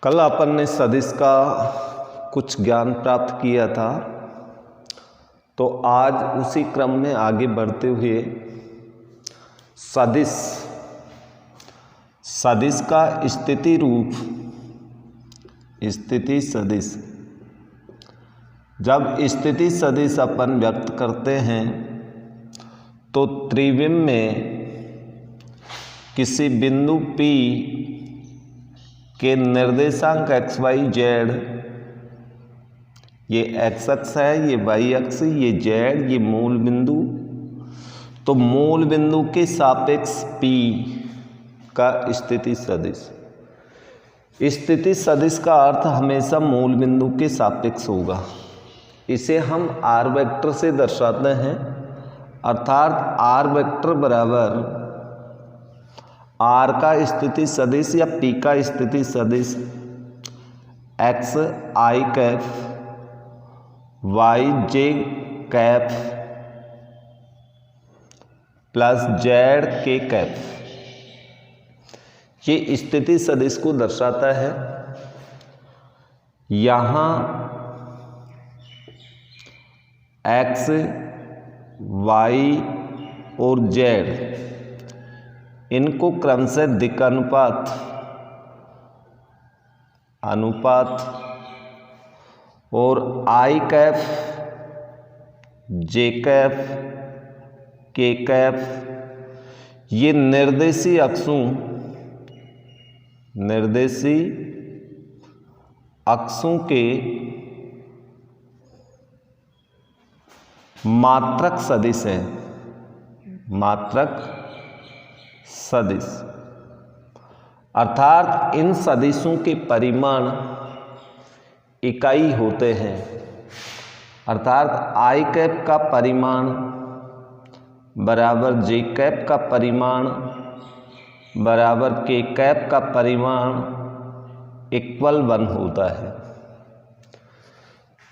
कल अपन ने सदिश का कुछ ज्ञान प्राप्त किया था, तो आज उसी क्रम में आगे बढ़ते हुए सदिश का स्थिति रूप, स्थिति सदिश, जब स्थिति सदिश अपन व्यक्त करते हैं तो त्रिविम में किसी बिंदु P के निर्देशांक x y z, ये x अक्ष है, ये y अक्ष, ये z, ये मूल बिंदु, तो मूल बिंदु के सापेक्ष P का स्थिति सदिश। स्थिति सदिश का अर्थ हमेशा मूल बिंदु के सापेक्ष होगा। इसे हम r वेक्टर से दर्शाते हैं, अर्थात r वेक्टर बराबर r का स्थिति सदिश या P का स्थिति सदिश x i cap y j cap plus z k cap, ये स्थिति सदिश को दर्शाता है। यहाँ x y और z इनको क्रमशः दिक्अनुपात, अनुपात और i cap, j cap, k cap, ये निर्देशी अक्षों के मात्रक सदिश है, मात्रक सदिश, अर्थात इन सदिशों के परिमाण इकाई होते हैं। अर्थात i कैप का परिमाण बराबर j कैप का परिमाण बराबर k कैप का परिमाण इक्वल 1 होता है।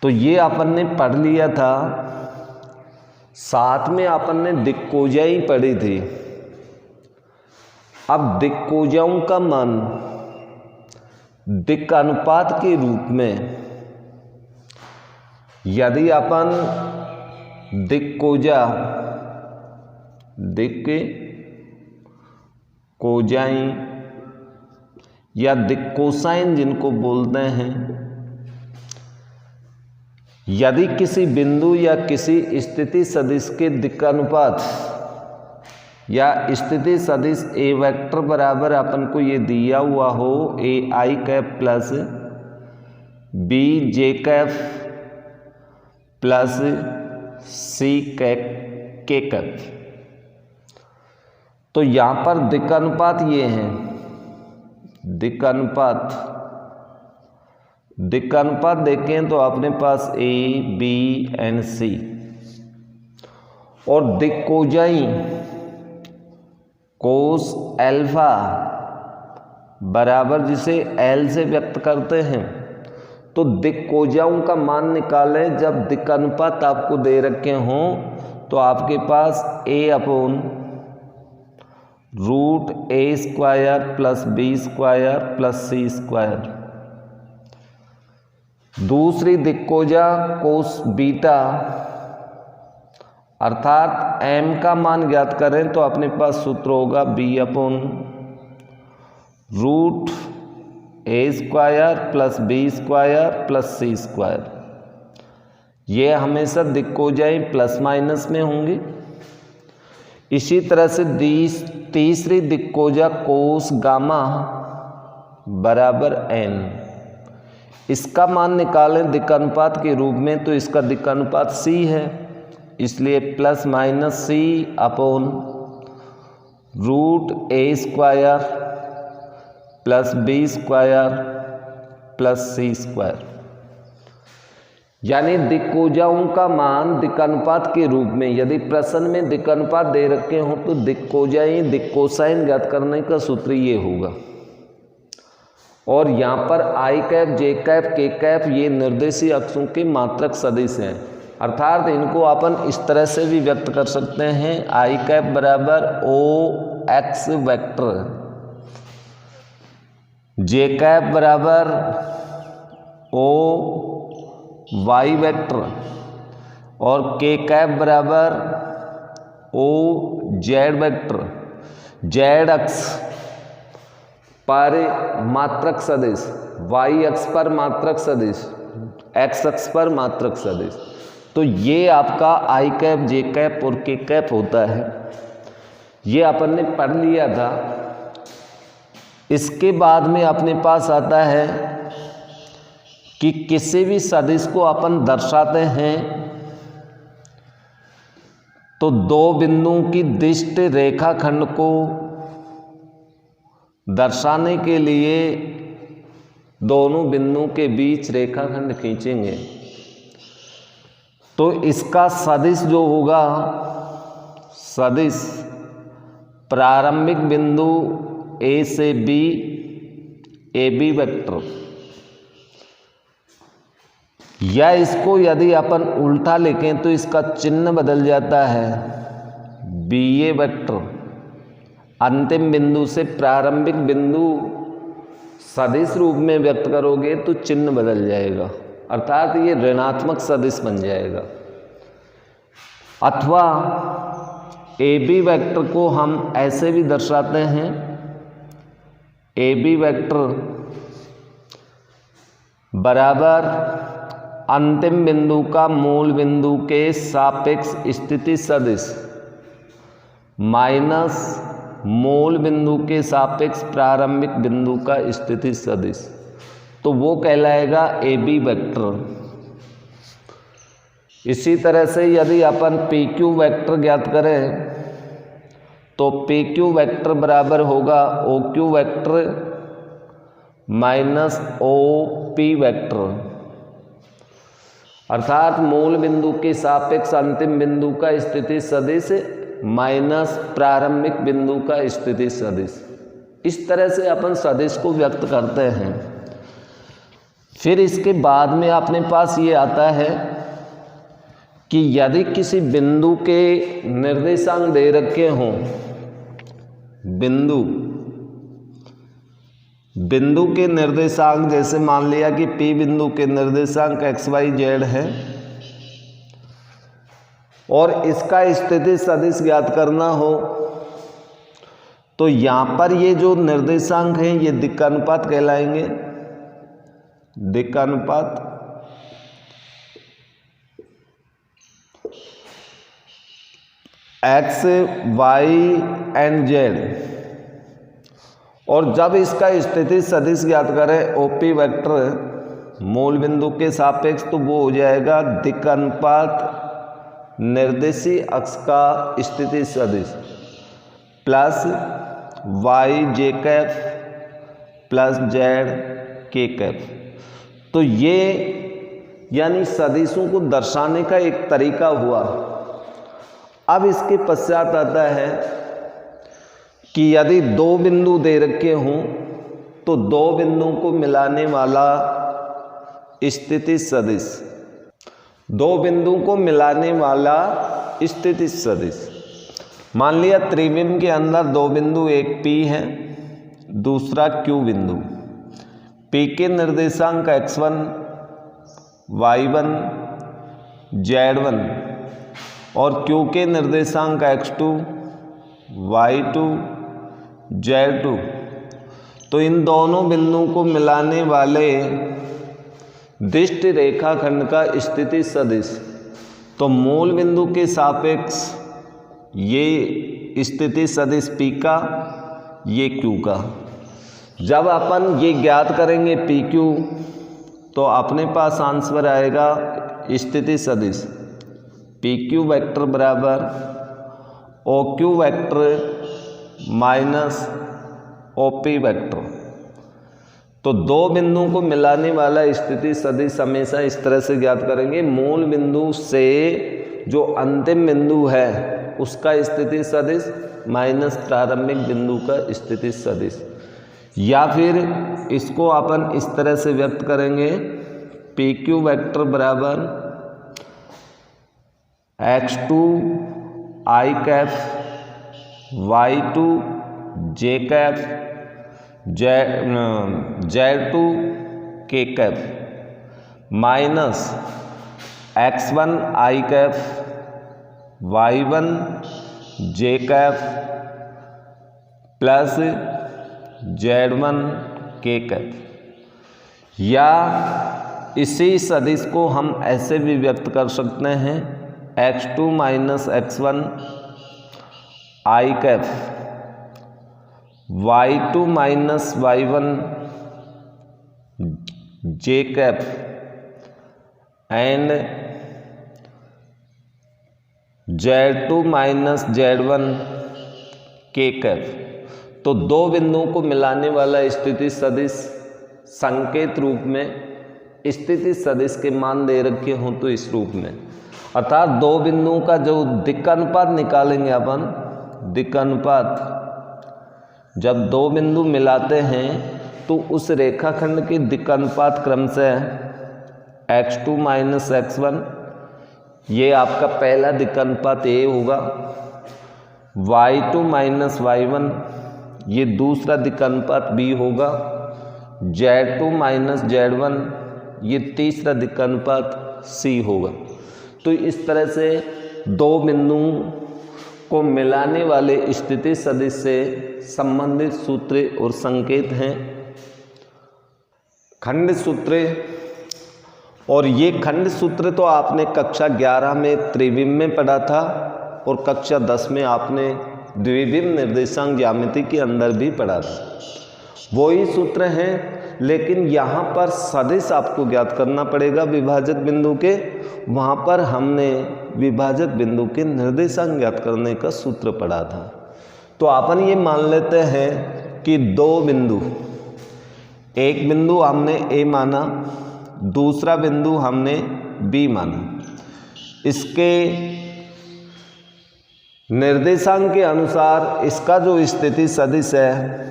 तो ये अपन ने पढ़ लिया था। साथ में अपन ने दिक्कोजाई पढ़ी थी। अब दिक्कोजाओं का मान दिक् अनुपात के रूप में, यदि अपन दिक्कोजा, दिक् कोजाई या दिक्कोसाइन जिनको बोलते हैं, यदि किसी बिंदु या किसी स्थिति सदिश के दिक्अनुपात या स्थिति सदिश ए वेक्टर बराबर अपन को ये दिया हुआ हो A I cap plus B J cap plus C K cap, तो यहाँ पर दिक्अनुपात ये हैं। दिक्अनुपात देखें तो अपने पास ए बी एंड सी, और दिक्कोजाई कोस एल्फा बराबर जिसे एल से व्यक्त करते हैं, तो दिक्कोजाओं का मान निकालें। जब दिक्अनुपात आपको दे रखे हों तो आपके पास a upon root A square plus B square plus C square. दूसरी दिक्कोजा कोस बीटा, अर्थात m का मान ज्ञात करें तो अपने पास सूत्र होगा b upon root A square plus B square plus C square. ये हमेशा दिक्कोजाई प्लस माइनस में होंगी। इसी तरह से तीसरी दिक्कोजा कोस गामा बराबर n, इसका मान निकालें दिक्अनुपात के रूप में तो इसका दिक्अनुपात c है, इसलिए plus minus C upon root A square plus B square plus C square. यानी दिक्कोजाओं का मान दिक्अनुपात के रूप में, यदि प्रश्न में दिक्अनुपात दे रखे हों तो दिक्कोजाई दिक्कोसाइन ज्ञात करने का सूत्र ये होगा। और यहाँ पर आई कैप जे कैप के कैप ये निर्देशी अक्षों के मात्रक सदिश हैं, अर्थात इनको अपन इस तरह से भी व्यक्त कर सकते हैं। आई कैप बराबर ओ एक्स वेक्टर जे कैप बराबर ओ वाई वेक्टर और के कैप बराबर ओ जेड वेक्टर। जेड अक्ष पर मात्रक सदिश, वाई अक्ष पर मात्रक सदिश, एक्स अक्ष पर मात्रक सदिश। तो ये आपका आई कैप, जे कैप और के कैप होता है। ये अपन ने पढ़ लिया था। इसके बाद में अपने पास आता है कि किसी भी सदिश को अपन दर्शाते हैं तो दो बिंदुओं की दिष्ट रेखाखंड को दर्शाने के लिए दोनों बिंदुओं के बीच रेखाखंड खींचेंगे। तो इसका सदिश जो होगा, सदिश प्रारंभिक बिंदु ए से बी, ए बी वेक्टर, या इसको यदि अपन उल्टा लिखें तो इसका चिन्ह बदल जाता है, बी ए वेक्टर। अंतिम बिंदु से प्रारंभिक बिंदु सदिश रूप में व्यक्त करोगे तो चिन्ह बदल जाएगा, अर्थात ये ऋणात्मक सदिश बन जाएगा। अथवा ए बी वेक्टर को हम ऐसे भी दर्शाते हैं, ए बी वेक्टर बराबर अंतिम बिंदु का मूल बिंदु के सापेक्ष स्थिति सदिश माइनस मूल बिंदु के सापेक्ष प्रारंभिक बिंदु का स्थिति सदिश, तो वो कहलाएगा ए बी वेक्टर। इसी तरह से यदि अपन पी क्यू वेक्टर ज्ञात करें तो पी क्यू वेक्टर बराबर होगा O Q vector minus O P vector, अर्थात मूल बिंदु के सापेक्ष अंतिम बिंदु का स्थिति सदिश माइनस प्रारंभिक बिंदु का स्थिति सदिश। इस तरह से अपन सदिश को व्यक्त करते हैं। फिर इसके बाद में अपने पास ये आता है कि यदि किसी बिंदु के निर्देशांक दे रखे हों, बिंदु के निर्देशांक, जैसे मान लिया कि P बिंदु के निर्देशांक एक्स वाई जेड है और इसका स्थिति सदिश ज्ञात करना हो, तो यहाँ पर ये जो निर्देशांक हैं ये दिक्कानुपात कहलाएंगे। दिक्कानुपात एक्स वाई एंड जेड, और जब इसका स्थिति सदिश ज्ञात करें ओपी वेक्टर मूल बिंदु के सापेक्ष, तो वो हो जाएगा दिक्कानुपात निर्देशीय अक्ष का स्थिति सदिश प्लस वाई जे कैप प्लस जेड के कैप। तो ये यानी सदिशों को दर्शाने का एक तरीका हुआ। अब इसके पश्चात आता है कि यदि दो बिंदु दे रखे हों तो दो बिंदुओं को मिलाने वाला स्थिति सदिश, दो बिंदुओं को मिलाने वाला स्थिति सदिश। मान लिया त्रिविम के अंदर दो बिंदु, एक P है दूसरा Q बिंदु। P के निर्देशांक x1 y1 z1 और Q के निर्देशांक x2 y2 z2। तो इन दोनों बिंदुओं को मिलाने वाले दिष्ट रेखाखंड का स्थिति सदिश, तो मूल बिंदु के सापेक्ष ये स्थिति सदिश P का, ये Q का। जब अपन ये ज्ञात करेंगे PQ, तो अपने पास आंसर आएगा स्थिति सदिश PQ वेक्टर बराबर OQ vector minus OP vector. तो दो बिंदुओं को मिलाने वाला स्थिति सदिश हमेशा इस तरह से ज्ञात करेंगे, मूल बिंदु से जो अंतिम बिंदु है उसका स्थिति सदिश माइनस प्रारंभिक बिंदु का स्थिति सदिश। या फिर इसको अपन इस तरह से व्यक्त करेंगे PQ वेक्टर बराबर x2 i cap y2 j cap Z2 k cap minus x1 i cap y1 j cap plus Z1 k cap. या इसी सदिश को हम ऐसे भी व्यक्त कर सकते हैं x2 minus x1 i cap y2 minus y1 j cap and Z2 minus Z1 k cap. तो दो बिंदुओं को मिलाने वाला स्थिति सदिश संकेत रूप में स्थिति सदिश के मान दे रखे हों तो इस रूप में, अर्थात दो बिंदुओं का जो दिक्कनुपात निकालेंगे अपन, दिक्कनुपात जब दो बिंदु मिलाते हैं तो उस रेखाखंड के दिक्कनुपात क्रम से x2 माइनस x1, ये आपका पहला दिक्कनुपात A होगा, y2 माइनस y1 ये दूसरा दिक्कनुपात B होगा, Z2 माइनस Z1 ये तीसरा दिक्कनुपात C होगा। तो इस तरह से दो बिंदुओं को मिलाने वाले स्थिति सदिश से संबंधित सूत्र और संकेत हैं खंड सूत्र। और ये खंड सूत्र तो आपने कक्षा 11 में त्रिविम में पढ़ा था और कक्षा 10 में आपने द्विविम निर्देशांक ज्यामिति के अंदर भी पढ़ा था। वही सूत्र हैं, लेकिन यहाँ पर सदिश आपको ज्ञात करना पड़ेगा विभाजक बिंदु के। वहाँ पर हमने विभाजक बिंदु के निर्देशांक ज्ञात करने का सूत्र पढ़ा था। तो अपन ये मान लेते हैं कि दो बिंदु, एक बिंदु हमने A माना, दूसरा बिंदु हमने B माना, इसके निर्देशांक के अनुसार इसका जो स्थिति सदिश है,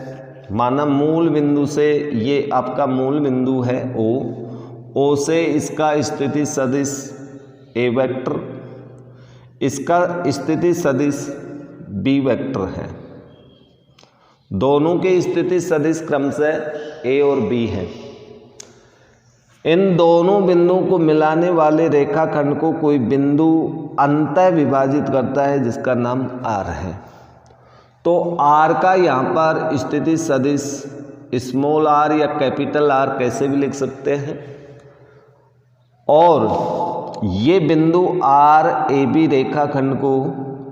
माना मूल बिंदु से, ये आपका मूल बिंदु है O से इसका स्थिति सदिश A वेक्टर, इसका स्थिति सदिश B वेक्टर है। दोनों के स्थिति सदिश क्रम से A और B है। इन दोनों बिंदुओं को मिलाने वाले रेखाखंड को कोई बिंदु अंतः विभाजित करता है जिसका नाम R है। तो R का यहाँ पर स्थिति सदिश स्मॉल r या कैपिटल R कैसे भी लिख सकते हैं। और ये बिंदु R AB रेखाखंड को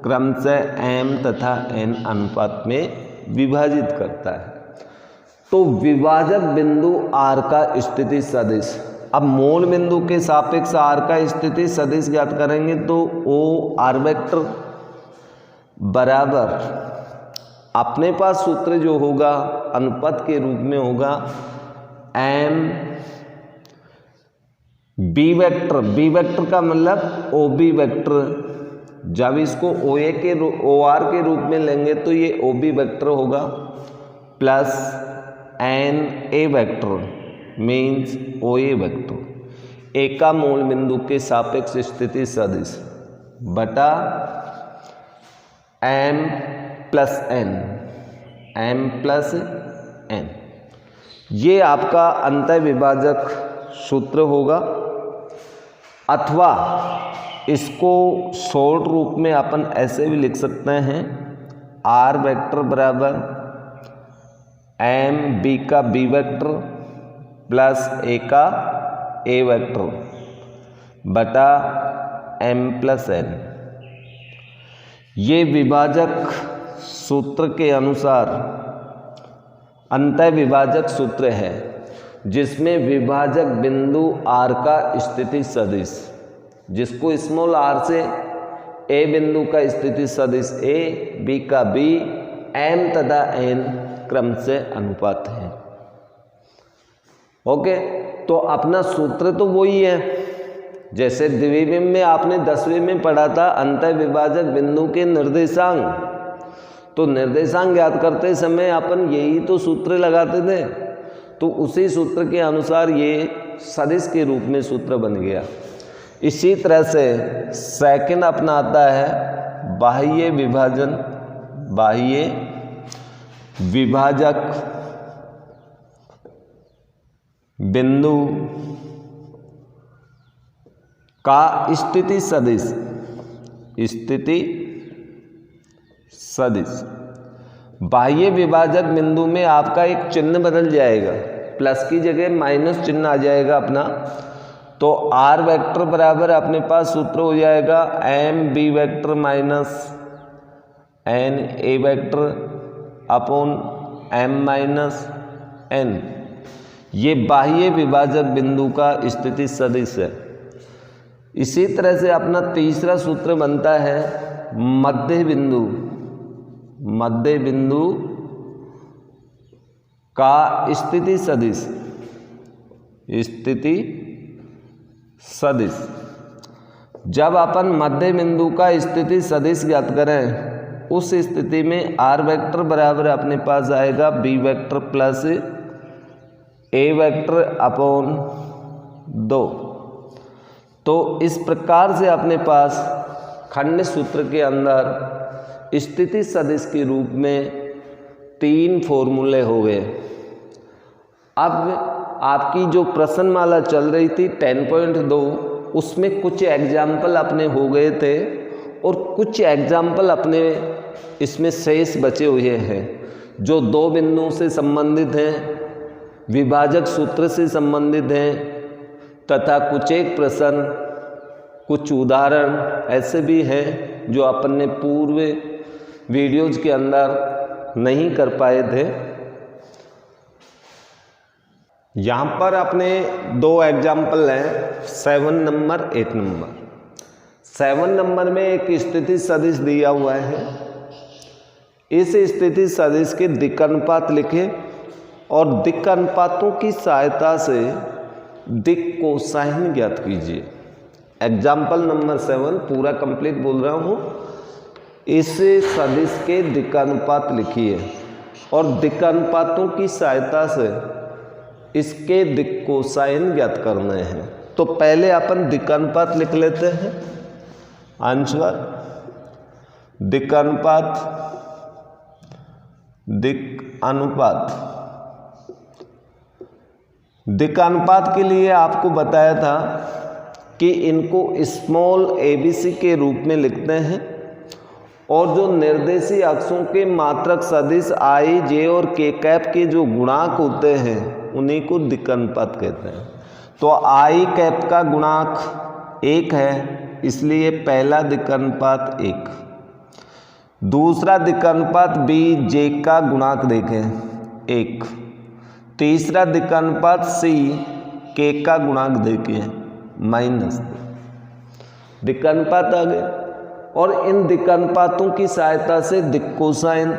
क्रम से M तथा N अनुपात में विभाजित करता है। तो विभाजक बिंदु R का स्थिति सदिश, अब मूल बिंदु के सापेक्ष R का स्थिति सदिश ज्ञात करेंगे तो O R वेक्टर बराबर अपने पास सूत्र जो होगा अनुपात के रूप में होगा M B vector, B vector का मतलब OB वेक्टर। जब इसको OA के OR के रूप में लेंगे तो ये OB वेक्टर होगा plus N A vector means OA vector. A का मूल बिंदु के सापेक्ष स्थिति सदिश बटा M plus N, M plus N, ये आपका अंतः विभाजक सूत्र होगा। अथवा इसको शॉर्ट रूप में अपन ऐसे भी लिख सकते हैं R वेक्टर बराबर M B का B वेक्टर प्लस A का A वेक्टर बटा M प्लस N। ये विभाजक सूत्र के अनुसार अंतः विभाजक सूत्र है जिसमें विभाजक बिंदु R का स्थिति सदिश, जिसको स्मॉल r से A बिंदु का स्थिति सदिश A, B का B, M तथा N क्रम से अनुपात है। ओके, तो अपना सूत्र तो वही है जैसे द्विविम में आपने 10वीं में पढ़ा था अंतः विभाजक बिंदु के निर्देशांक। तो निर्देशांक ज्ञात करते समय अपन यही तो सूत्र लगाते थे, तो उसी सूत्र के अनुसार ये सदिश के रूप में सूत्र बन गया। इसी तरह से सेकंड अपना आता है बाह्य विभाजन, बाह्य विभाजक बिंदु का स्थिति सदिश, स्थिति सदिश। बाह्य विभाजक बिंदु में आपका एक चिन्ह बदल जाएगा, प्लस की जगह माइनस चिन्ह आ जाएगा अपना। तो आर वेक्टर बराबर अपने पास सूत्र हो जाएगा M B vector minus N A vector upon M minus N. ये बाह्य विभाजक बिंदु का स्थिति सदिश है। इसी तरह से अपना तीसरा सूत्र बनता है मध्य बिंदु, मध्य बिंदु का स्थिति सदिश, स्थिति सदिश। जब अपन मध्य बिंदु का स्थिति सदिश ज्ञात करें, उस स्थिति में आर वेक्टर बराबर अपने पास आएगा बी वेक्टर प्लस ए वेक्टर अपॉन 2। तो इस प्रकार से अपने पास खंड सूत्र के अंदर स्थिति सदिश के रूप में 3 फॉर्मूले हो गए। अब आपकी जो प्रश्नमाला चल रही थी 10.2, उसमें कुछ एग्जाम्पल अपने हो गए थे और कुछ एग्जाम्पल अपने इसमें शेष बचे हुए हैं जो 2 बिंदुओं से संबंधित हैं, विभाजक सूत्र से संबंधित हैं, तथा कुछ एक प्रश्न, कुछ उदाहरण ऐसे भी हैं जो अपन ने पूर्व वीडियोज के अंदर नहीं कर पाए थे। यहाँ पर अपने 2 एग्जाम्पल हैं 7 नंबर 8 नंबर। 7 नंबर में एक स्थिति सदिश दिया हुआ है। इस स्थिति सदिश के दिक् अनुपात लिखें और दिक् अनुपातों की सहायता से दिक् कोसाइन ज्ञात कीजिए। एग्जाम्पल नंबर 7 पूरा कंप्लीट बोल रहा हूँ। इस सदिश के दिक् अनुपात लिखिए और दिक् अनुपातों की सहायता से इसके दिक् कोसाइन ज्ञात करने हैं। तो पहले अपन दिक् अनुपात लिख लेते हैं। आंसर दिक् अनुपात, दिक् अनुपात। दिक् अनुपात के लिए आपको बताया था कि इनको स्मॉल abc के रूप में लिखते हैं और जो निर्देशी अक्षों के मात्रक सदिश i, j और k कैप के जो गुणांक होते हैं उन्हीं को दिक् अनुपात कहते हैं। तो i कैप का गुणांक 1 है, इसलिए पहला दिक् अनुपात 1। दूसरा दिक् अनुपात b, j का गुणांक देखें 1। तीसरा दिक् अनुपात c, k का गुणांक देखें -2। दिक् अनुपात आ गए और इन दिक् अनुपातों की सहायता से दिक् कोसाइन,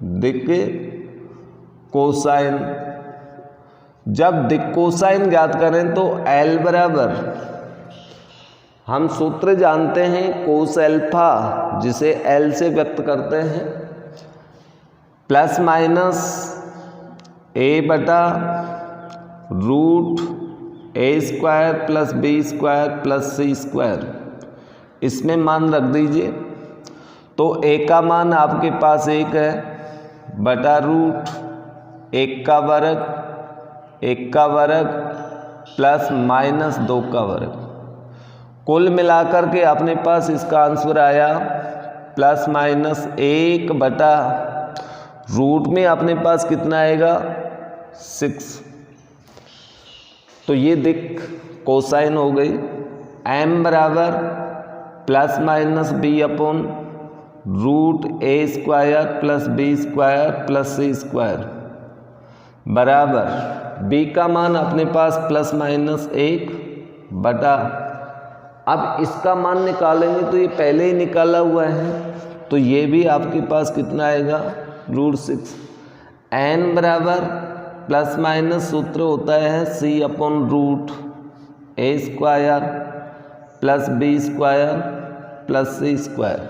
दिक् कोसाइन। जब दिक् कोसाइन ज्ञात करें तो L बराबर, हम सूत्र जानते हैं कोस एल्फा, जिसे L से व्यक्त करते हैं, प्लस माइनस a बटा root a square plus b square plus c square. इसमें मान रख दीजिए। तो a का मान आपके पास 1 है बटा रूट 1 का वर्ग प्लस -2 का वर्ग। कुल मिलाकर के अपने पास इसका आंसर आया प्लस माइनस 1 बटा रूट में अपने पास कितना आएगा 6। तो ये दिक् कोसाइन हो गई। m बराबर plus minus b upon root a square plus b square plus c square बराबर b का मान अपने पास प्लस माइनस 1 बटा, अब इसका मान निकालेंगे तो ये पहले ही निकाला हुआ है, तो ये भी आपके पास कितना आएगा √6। n बराबर प्लस माइनस सूत्र होता है c upon root a square plus b square plus c square.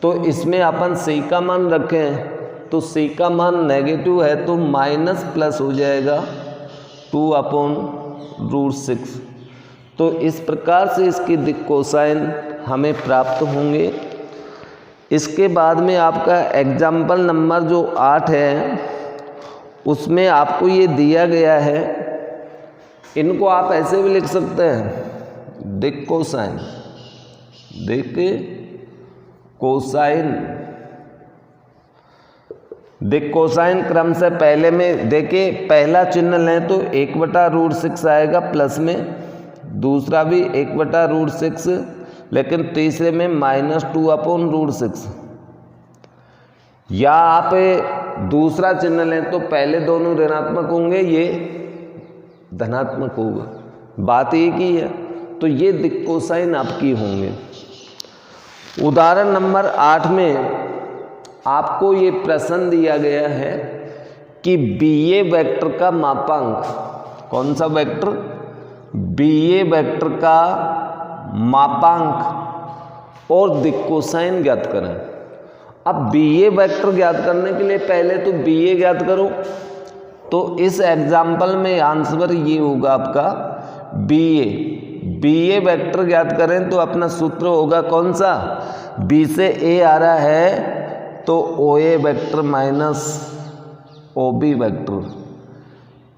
तो इसमें अपन c का मान रखें तो c का मान नेगेटिव है तो माइनस प्लस हो जाएगा 2 अपॉन √6। तो इस प्रकार से इसकी दिक् कोसाइन हमें प्राप्त होंगे। इसके बाद में आपका एग्जाम्पल नंबर जो 8 है उसमें आपको ये दिया गया है इनको आप ऐसे भी लिख सकते हैं, दिक कोसाइन, दिक कोसाइन। दिक कोसाइन क्रम से पहले में देखिए, पहला चिन्ह लें तो 1/√6 आएगा प्लस में, दूसरा भी 1/√6, लेकिन तीसरे में -2/√6। या आप दूसरा चिन्ह लें तो पहले दोनों ऋणात्मक होंगे, ये धनात्मक होगा, बात एक ही है। तो ये दिक कोसाइन आपकी होंगे। उदाहरण नंबर 8 में आपको ये प्रश्न दिया गया है कि BA वेक्टर का मापांक, कौन सा वेक्टर? BA वेक्टर का मापांक और दिक कोसाइन ज्ञात करें। अब BA वेक्टर ज्ञात करने के लिए पहले तो BA ज्ञात करो। तो इस एग्जाम्पल में आंसर ये होगा आपका BA वेक्टर ज्ञात करें तो अपना सूत्र होगा कौन सा? B से A आ रहा है तो OA vector minus OB vector.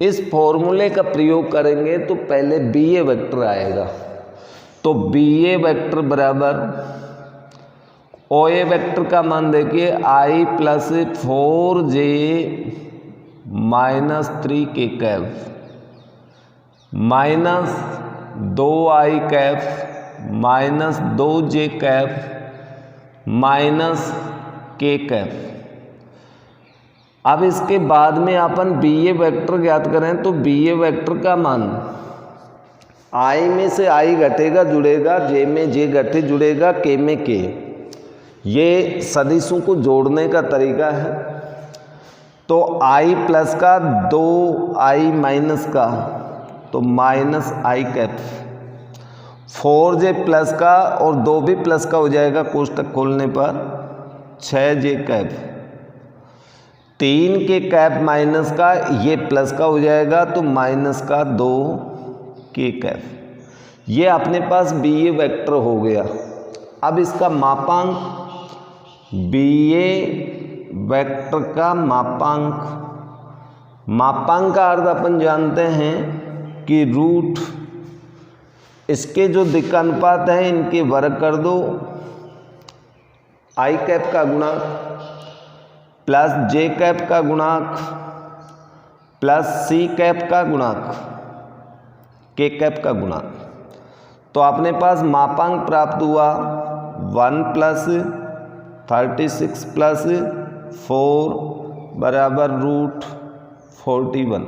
इस फॉर्मूले का प्रयोग करेंगे तो पहले BA वेक्टर आएगा। तो BA वेक्टर बराबर OA वेक्टर का मान देखिए I + 4j - 3k Kaif minus 2i Kaif minus 2j Kaif minus k Kaif. अब इसके बाद में अपन BA वेक्टर ज्ञात करें तो BA वेक्टर का मान I में से I घटेगा जुड़ेगा, J में J घटे जुड़ेगा, K में K। ये सदिशों को जोड़ने का तरीका है। तो I प्लस का 2i माइनस का तो minus i cap, 4j plus का और 2 भी प्लस का हो जाएगा कोष्टक खोलने पर 6j कैप, 3 के कैप माइनस का ये प्लस का हो जाएगा तो माइनस का 2k कैप। ये अपने पास BA वेक्टर हो गया। अब इसका मापांक, BA वेक्टर का मापांक, मापांक का अर्थ अपन जानते हैं कि रूट, इसके जो दिक्कनुपात हैं इनके वर्ग कर दो, I कैप का गुणांक प्लस J कैप का गुणांक प्लस C कैप का गुणांक, K कैप का गुणांक। तो अपने पास मापांक प्राप्त हुआ 1 + 36 + 4 बराबर √41।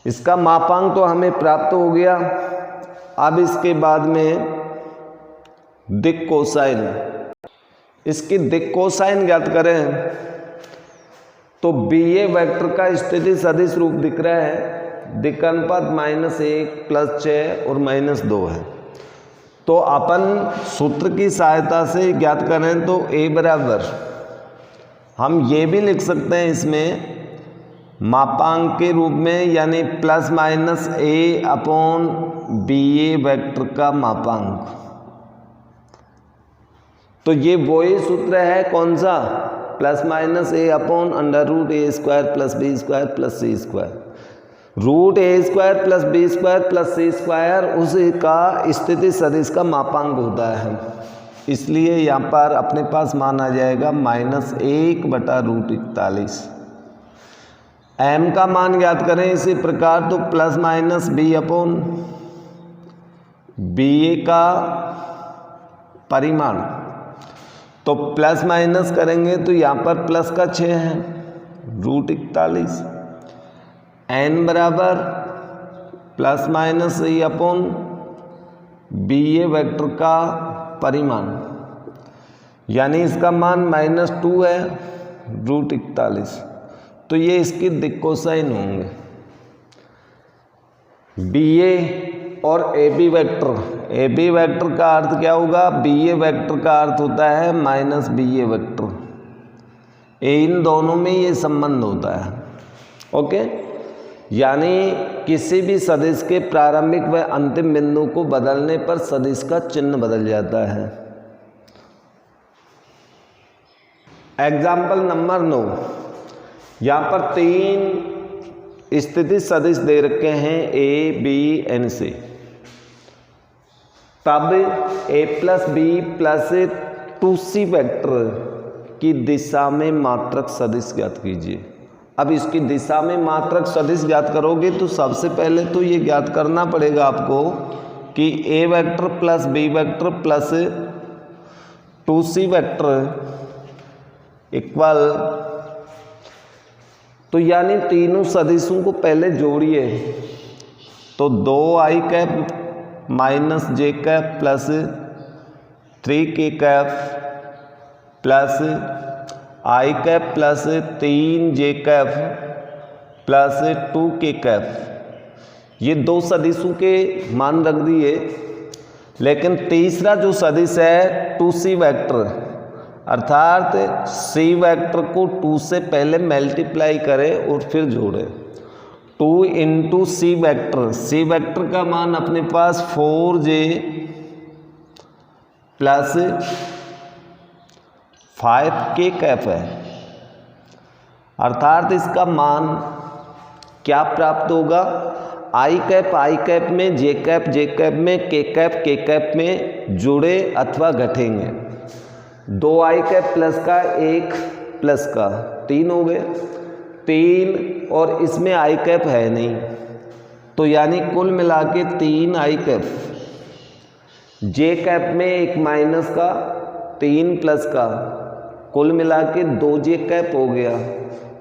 इसका मापांक तो हमें प्राप्त हो गया। अब इसके बाद में दिक कोसाइन, इसकी दिक कोसाइन ज्ञात करें तो BA वेक्टर का स्थिति सदिश रूप दिख रहा है, दिक्कनुपात -1 + 6 और -2 है। तो अपन सूत्र की सहायता से ज्ञात करें तो A बराबर, हम ये भी लिख सकते हैं इसमें मापांक के रूप में, यानी +-A/BA वेक्टर का मापांक। तो ये वही सूत्र है कौन सा? +-A/√A² + B² + C²। √A² + B² + C² उसका स्थिति सदिश का मापांक होता है। इसलिए यहाँ पर अपने पास मान आ जाएगा -1/√41। M का मान ज्ञात करें इसी प्रकार तो +-B/BA का परिमाण, तो प्लस माइनस करेंगे तो यहाँ पर प्लस का 6 है √41। n बराबर +-A/BA वेक्टर का परिमाण, यानी इसका मान -2 है √41। तो ये इसकी दिक कोसाइन होंगे। BA और AB वेक्टर, AB वेक्टर का अर्थ क्या होगा? BA वेक्टर का अर्थ होता है -BA वेक्टर। इन दोनों में ये संबंध होता है। ओके, यानी किसी भी सदिश के प्रारंभिक व अंतिम बिंदु को बदलने पर सदिश का चिन्ह बदल जाता है। एग्जाम्पल नंबर 9, यहाँ पर 3 स्थिति सदिश दे रखे हैं ए बी एन से, तब A plus B plus 2c vector की दिशा में मात्रक सदिश ज्ञात कीजिए। अब इसकी दिशा में मात्रक सदिश ज्ञात करोगे तो सबसे पहले तो ये ज्ञात करना पड़ेगा आपको कि A vector plus B vector plus 2c vector equal, तो यानी तीनों सदिशों को पहले जोड़िए, तो 2i cap minus J cap plus 3k cap plus i cap plus 3j cap plus 2k cap, ये दो सदिशों के मान रख दिए। लेकिन तीसरा जो सदिश है 2c वेक्टर, अर्थात c वेक्टर को 2 से पहले मल्टीप्लाई करें और फिर जोड़ें। 2 into C vector, C vector का मान अपने पास 4j प्लस 5k कैप है, अर्थात इसका मान क्या प्राप्त होगा, आई कैप में, जे कैप में, के कैप में जुड़े अथवा घटेंगे। 2i कैप प्लस का 1 प्लस का 3 हो गए, 3 और इसमें i कैप है नहीं, तो यानी कुल मिला के 3i कैप। जे कैप में 1 माइनस का 3 प्लस का, कुल मिला के 2j कैप हो गया,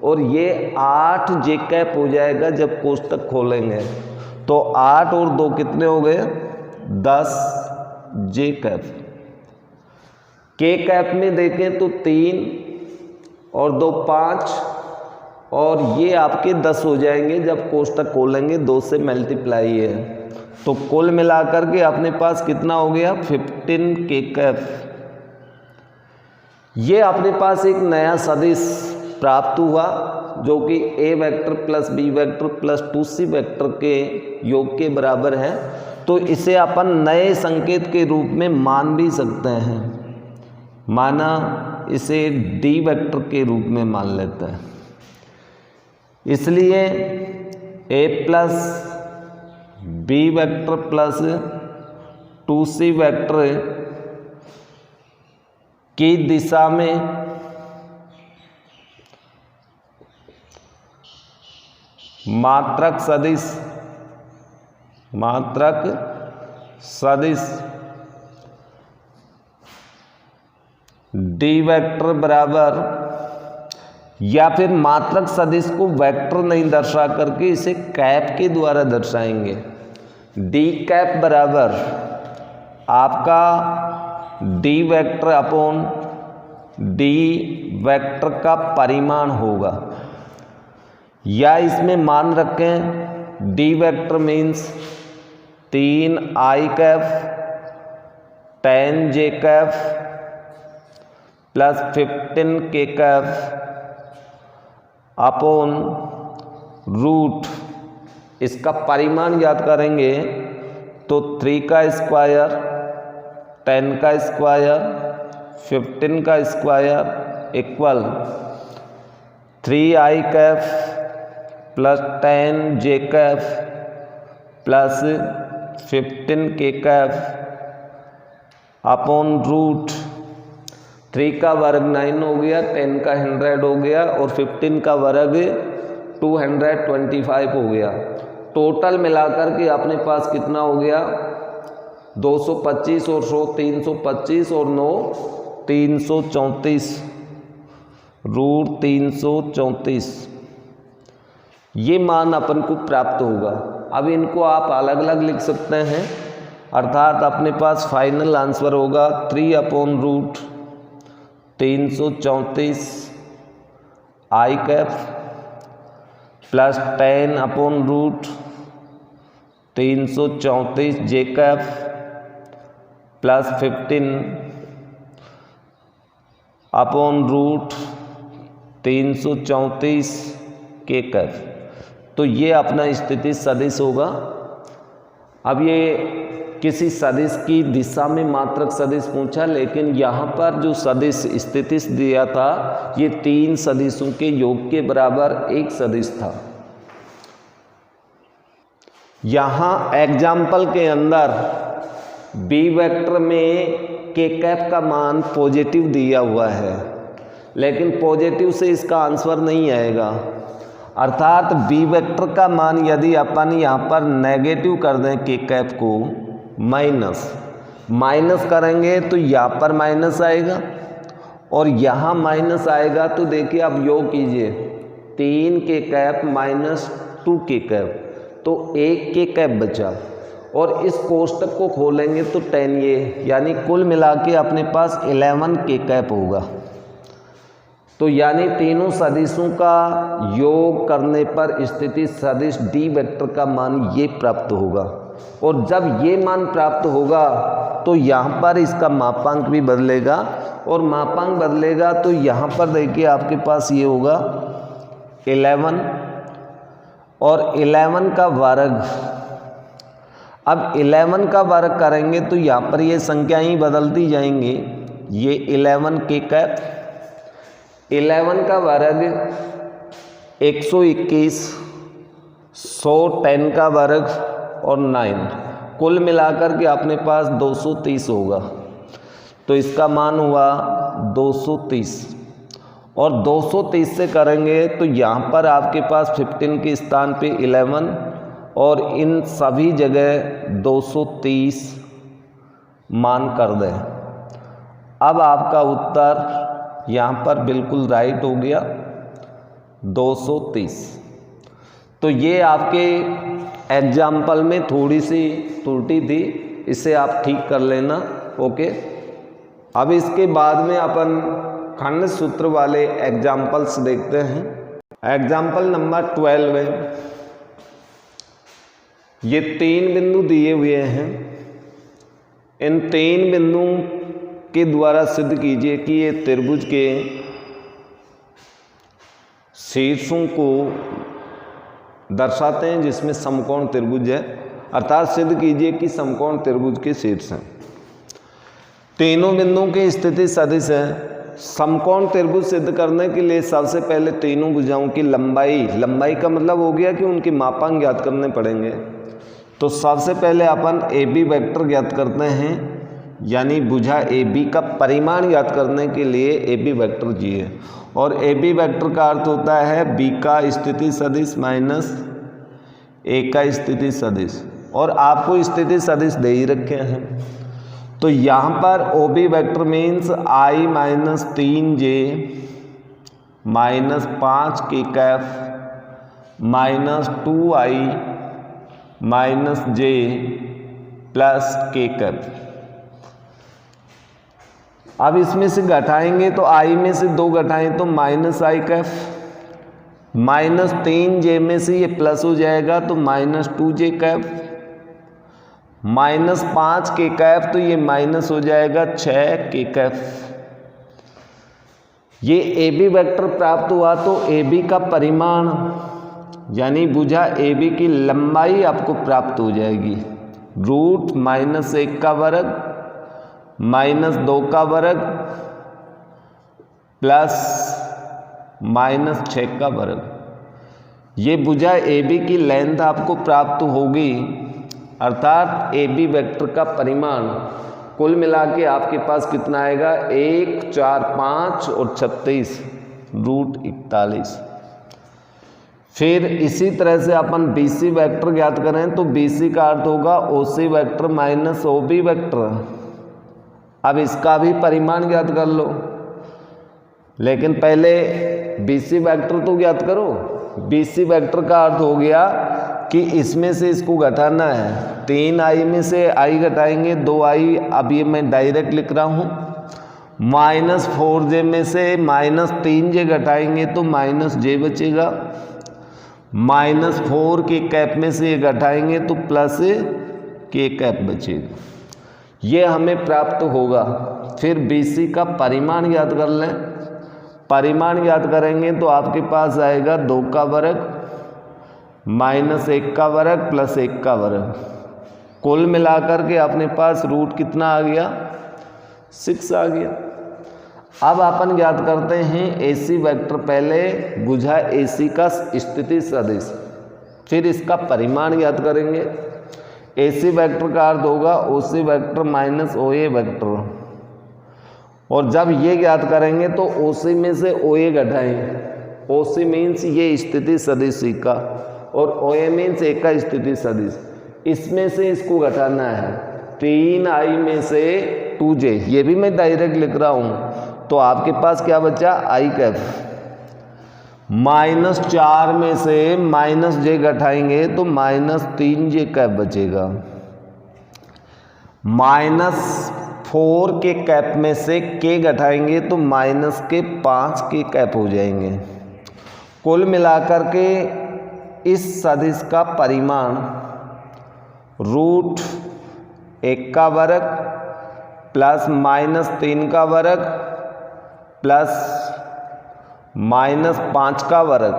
और ये 8j कैप हो जाएगा जब कोष्टक खोलेंगे। तो 8 और 2 कितने हो गए, 10j कैप। के कैप में देखें तो 3 और 2 5, और ये आपके 10 हो जाएंगे जब कोष्टक खोलेंगे, 2 से मल्टीप्लाई है, तो कुल मिलाकर के अपने पास कितना हो गया, 15k कैप। ये अपने पास एक नया सदिश प्राप्त हुआ जो कि A vector plus B vector plus 2c vector के योग के बराबर है। तो इसे अपन नए संकेत के रूप में मान भी सकते हैं, माना इसे डी वेक्टर के रूप में मान लेता है। इसलिए A plus B vector plus 2c vector की दिशा में मात्रक सदिश डी वेक्टर बराबर, या फिर मात्रक सदिश को वेक्टर नहीं दर्शा करके इसे कैप के द्वारा दर्शाएंगे। डी कैप बराबर आपका D vector upon D vector का परिमाण होगा, या इसमें मान रखें D vector means 3i cap 10j cap plus 15k cap upon root, इसका परिमाण याद करेंगे तो 3 का स्क्वायर 10 का स्क्वायर 15 का square equal 3i cap plus 10j cap plus 15k cap upon root, 3 का वर्ग 9 हो गया, 10 का 100 हो गया, और 15 का वर्ग 225 हो गया। टोटल मिलाकर के अपने पास कितना हो गया, 225 और 100 325 और 9 334, रूट 334, ये मान अपन को प्राप्त होगा। अब इनको आप अलग अलग लिख सकते हैं, अर्थात अपने पास फाइनल आंसर होगा 3 अपॉन रूट 334 आई कैप प्लस 10 अपॉन रूट 334 जे कैप प्लस 15 अपॉन रूट 334 के कैप। तो ये अपना स्थिति सदिश होगा। अब ये किसी सदिश की दिशा में मात्रक सदिश पूछा, लेकिन यहाँ पर जो सदिश स्थिति दिया था ये 3 सदिशों के योग के बराबर एक सदिश था। यहाँ एग्जाम्पल के अंदर बी वेक्टर में के कैप का मान पॉजिटिव दिया हुआ है, लेकिन पॉजिटिव से इसका आंसर नहीं आएगा। अर्थात बी वेक्टर का मान यदि अपन यहाँ पर नेगेटिव कर दें के कैप को माइनस करेंगे तो यहाँ पर माइनस आएगा और यहाँ माइनस आएगा। तो देखिए आप योग कीजिए 3 के कैप माइनस 2 के कैप, तो 1 के कैप बचा और इस कोष्टक को खोलेंगे तो 10 ये, यानी कुल मिला के अपने पास 11 के कैप होगा। तो यानी तीनों सदिशों का योग करने पर स्थिति सदिश डी वेक्टर का मान ये प्राप्त होगा। और जब ये मान प्राप्त होगा तो यहाँ पर इसका मापांक भी बदलेगा और मापांक बदलेगा तो यहाँ पर देखिए आपके पास ये होगा 11 और 11 का वर्ग। अब 11 का वर्ग करेंगे तो यहाँ पर ये संख्या ही बदलती जाएंगी। ये 11 के कैप, 11 का वर्ग 121, 110 का वर्ग और 9, कुल मिलाकर के अपने पास 230 होगा। तो इसका मान हुआ 230 और 230 से करेंगे तो यहाँ पर आपके पास 15 के स्थान पे 11 और इन सभी जगह 230 मान कर दें। अब आपका उत्तर यहाँ पर बिल्कुल राइट हो गया 230। तो ये आपके एग्जाम्पल में थोड़ी सी त्रुटि थी, इसे आप ठीक कर लेना। ओके, अब इसके बाद में अपन खंड सूत्र वाले एग्जाम्पल्स देखते हैं। एग्जाम्पल नंबर 12 है। ये 3 बिंदु दिए हुए हैं। इन 3 बिंदुओं के द्वारा सिद्ध कीजिए कि ये त्रिभुज के शीर्षों को दर्शाते हैं जिसमें समकोण त्रिभुज है। अर्थात सिद्ध कीजिए कि समकोण त्रिभुज के शीर्ष हैं। तीनों बिंदुओं की स्थिति सदिश है। समकोण त्रिभुज सिद्ध करने के लिए सबसे पहले तीनों भुजाओं की लंबाई का मतलब हो गया कि उनके मापांक ज्ञात करने पड़ेंगे। तो सबसे पहले अपन ए बी वेक्टर ज्ञात करते हैं, यानी भुजा ए बी का परिमाण ज्ञात करने के लिए ए बी वेक्टर चाहिए। और ए बी वेक्टर का अर्थ होता है बी का स्थिति सदिश माइनस ए का स्थिति सदिश, और आपको स्थिति सदिश दे ही रखे हैं। तो यहाँ पर O B vector means I minus 3j minus 5 K cap minus 2i minus j plus K cap. अब इसमें से घटाएंगे तो i में से 2 घटाएं तो माइनस आई कैफ, माइनस 3j में से ये प्लस हो जाएगा तो minus 2j Kaif, minus 5 K Kaif तो ये माइनस हो जाएगा 6 के कैफ। ये ए बी वेक्टर प्राप्त हुआ तो ए बी का परिमाण यानी भुजा ए बी की लंबाई आपको प्राप्त हो जाएगी। रूट माइनस 1 का वर्ग माइनस 2 का वर्ग प्लस माइनस 6 का वर्ग। ये भुजा ए बी की लेंथ आपको प्राप्त होगी। अर्थात ए बी वेक्टर का परिमाण कुल मिला के आपके पास कितना आएगा 1, 4, 5 और 36 रूट 41। फिर इसी तरह से अपन बी सी वेक्टर ज्ञात करें तो बी सी का अर्थ होगा O C vector minus O B vector. अब इसका भी परिमाण ज्ञात कर लो, लेकिन पहले बी सी वेक्टर तो ज्ञात करो। बी सी वेक्टर का अर्थ हो गया कि इसमें से इसको घटाना है। 3i में से i घटाएंगे 2i, अब ये मैं डायरेक्ट लिख रहा हूँ। माइनस 4j में से माइनस 3j घटाएंगे तो माइनस j बचेगा। माइनस 4 के कैप में से ये घटाएंगे तो प्लस के कैप बचेगा। ये हमें प्राप्त होगा। फिर BC का परिमाण याद कर लें। परिमाण याद करेंगे तो आपके पास आएगा 2 का वर्ग माइनस 1 का वर्ग प्लस 1 का वर्ग। कुल मिलाकर के अपने पास रूट कितना आ गया 6 आ गया। अब अपन ज्ञात करते हैं AC वेक्टर। पहले भुजा AC का स्थिति सदिश फिर इसका परिमाण ज्ञात करेंगे। AC वेक्टर का अर्थ होगा OC vector minus OA vector, और जब ये ज्ञात करेंगे तो OC में से OA घटाएं। OC मीन्स ये स्थिति सदिश का, और OA मीन्स एक का स्थिति सदिश, इसमें से इसको घटाना है। 3i में से 2j, ये भी मैं डायरेक्ट लिख रहा हूँ, तो आपके पास क्या बचा i कैप, -4 में से -j घटाएंगे तो -3j कैप बचेगा। -4 के कैप में से k घटाएंगे तो -5 कैप हो जाएंगे। कुल मिलाकर के इस सदिश का परिमाण √1 का वर्ग प्लस -3 का वर्ग प्लस -5 का वर्ग,